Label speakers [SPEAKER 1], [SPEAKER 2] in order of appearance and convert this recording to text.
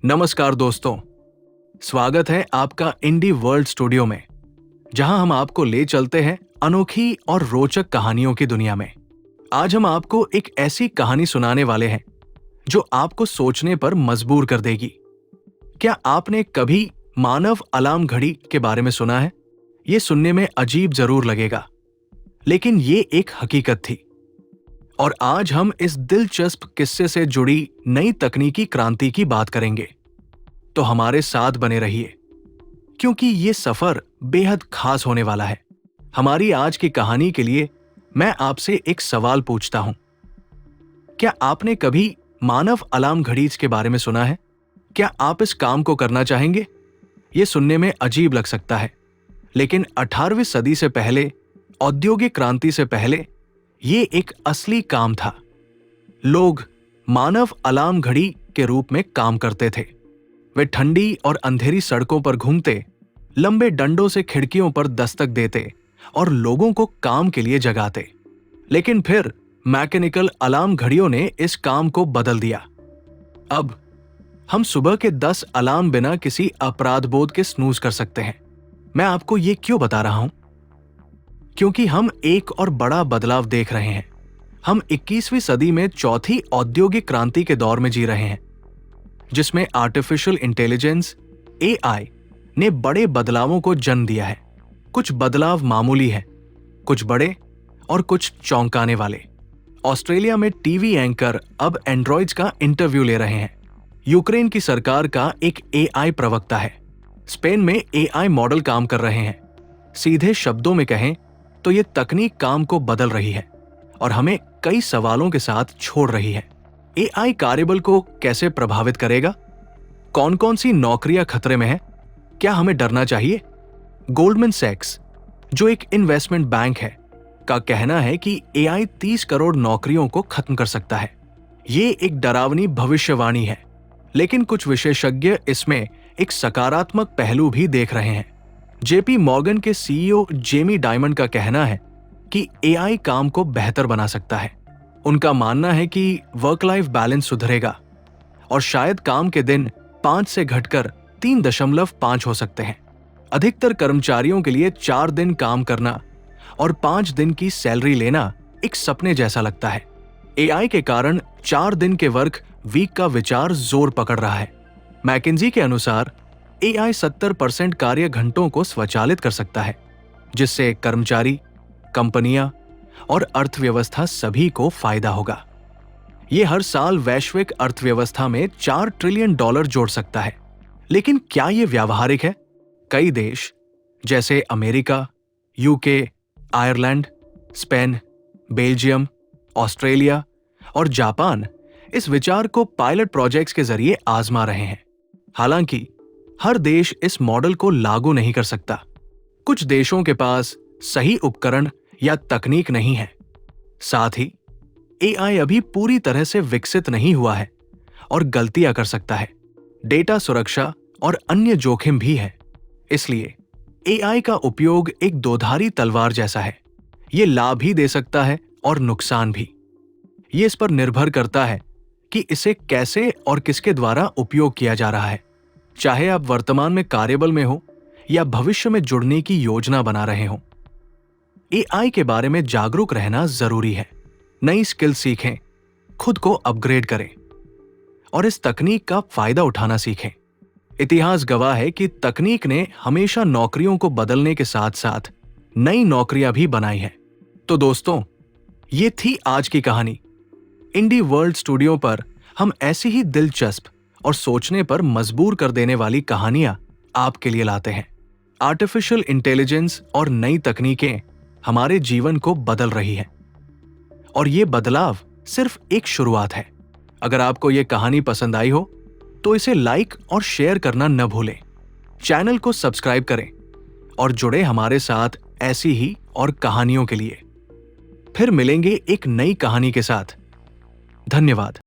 [SPEAKER 1] नमस्कार दोस्तों, स्वागत है आपका इंडी वर्ल्ड स्टूडियो में, जहां हम आपको ले चलते हैं अनोखी और रोचक कहानियों की दुनिया में। आज हम आपको एक ऐसी कहानी सुनाने वाले हैं जो आपको सोचने पर मजबूर कर देगी। क्या आपने कभी मानव अलार्म घड़ी के बारे में सुना है? ये सुनने में अजीब जरूर लगेगा, लेकिन ये एक हकीकत थी। और आज हम इस दिलचस्प किस्से से जुड़ी नई तकनीकी क्रांति की बात करेंगे। तो हमारे साथ बने रहिए, क्योंकि ये सफर बेहद खास होने वाला है। हमारी आज की कहानी के लिए मैं आपसे एक सवाल पूछता हूं। क्या आपने कभी मानव अलार्म घड़ी के बारे में सुना है? क्या आप इस काम को करना चाहेंगे? ये सुनने में अजीब लग सकता है, लेकिन 18वीं सदी से पहले, औद्योगिक क्रांति से पहले, ये एक असली काम था। लोग मानव अलार्म घड़ी के रूप में काम करते थे। वे ठंडी और अंधेरी सड़कों पर घूमते, लंबे डंडों से खिड़कियों पर दस्तक देते और लोगों को काम के लिए जगाते। लेकिन फिर मैकेनिकल अलार्म घड़ियों ने इस काम को बदल दिया। अब हम सुबह के 10 अलार्म बिना किसी अपराध बोध के स्नूज कर सकते हैं। मैं आपको ये क्यों बता रहा हूं? क्योंकि हम एक और बड़ा बदलाव देख रहे हैं। हम 21वीं सदी में चौथी औद्योगिक क्रांति के दौर में जी रहे हैं, जिसमें आर्टिफिशियल इंटेलिजेंस (AI) ने बड़े बदलावों को जन्म दिया है। कुछ बदलाव मामूली हैं, कुछ बड़े और कुछ चौंकाने वाले। ऑस्ट्रेलिया में टीवी एंकर अब एंड्रॉइड्स का इंटरव्यू ले रहे हैं। यूक्रेन की सरकार का एक AI प्रवक्ता है। स्पेन में AI मॉडल काम कर रहे हैं। सीधे शब्दों में कहें तो ये तकनीक काम को बदल रही है और हमें कई सवालों के साथ छोड़ रही है। AI कार्यबल को कैसे प्रभावित करेगा? कौन कौन सी नौकरियां खतरे में हैं? क्या हमें डरना चाहिए? गोल्डमैन सैक्स, जो एक इन्वेस्टमेंट बैंक है, का कहना है कि AI 30 करोड़ नौकरियों को खत्म कर सकता है। ये एक डरावनी भविष्यवाणी है, लेकिन कुछ विशेषज्ञ इसमें एक सकारात्मक पहलू भी देख रहे हैं। JP मॉर्गन के CEO जेमी डायमंड का कहना है कि AI काम को बेहतर बना सकता है। उनका मानना है कि वर्क लाइफ बैलेंस सुधरेगा और शायद काम के दिन 5 से घटकर 3.5 हो सकते हैं। अधिकतर कर्मचारियों के लिए 4 दिन काम करना और 5 दिन की सैलरी लेना एक सपने जैसा लगता है। AI के कारण 4 दिन के वर्क वीक का विचार जोर पकड़ रहा है। मैकिन्जी के अनुसार AI 70% कार्य घंटों को स्वचालित कर सकता है, जिससे कर्मचारी, कंपनियां और अर्थव्यवस्था सभी को फायदा होगा। ये हर साल वैश्विक अर्थव्यवस्था में $4 ट्रिलियन जोड़ सकता है। लेकिन क्या ये व्यावहारिक है? कई देश जैसे America, UK, Ireland, Spain, Belgium, Australia और जापान इस विचार को पायलट प्रोजेक्ट्स के जरिए आजमा रहे हैं। हालांकि हर देश इस मॉडल को लागू नहीं कर सकता। कुछ देशों के पास सही उपकरण या तकनीक नहीं है। साथ ही AI अभी पूरी तरह से विकसित नहीं हुआ है और गलतियां कर सकता है। डेटा सुरक्षा और अन्य जोखिम भी है। इसलिए AI का उपयोग एक दोधारी तलवार जैसा है। ये लाभ भी दे सकता है और नुकसान भी। ये इस पर निर्भर करता है कि इसे कैसे और किसके द्वारा उपयोग किया जा रहा है। चाहे आप वर्तमान में कार्यबल में हो या भविष्य में जुड़ने की योजना बना रहे हो, AI के बारे में जागरूक रहना जरूरी है। नई स्किल सीखें, खुद को अपग्रेड करें और इस तकनीक का फायदा उठाना सीखें। इतिहास गवाह है कि तकनीक ने हमेशा नौकरियों को बदलने के साथ साथ नई नौकरियां भी बनाई हैं। तो दोस्तों, ये थी आज की कहानी। इंडी वर्ल्ड स्टूडियो पर हम ऐसी ही दिलचस्प और सोचने पर मजबूर कर देने वाली कहानियां आपके लिए लाते हैं। आर्टिफिशियल इंटेलिजेंस और नई तकनीकें हमारे जीवन को बदल रही हैं, और ये बदलाव सिर्फ एक शुरुआत है। अगर आपको ये कहानी पसंद आई हो तो इसे लाइक और शेयर करना न भूलें। चैनल को सब्सक्राइब करें और जुड़े हमारे साथ ऐसी ही और कहानियों के लिए। फिर मिलेंगे एक नई कहानी के साथ। धन्यवाद।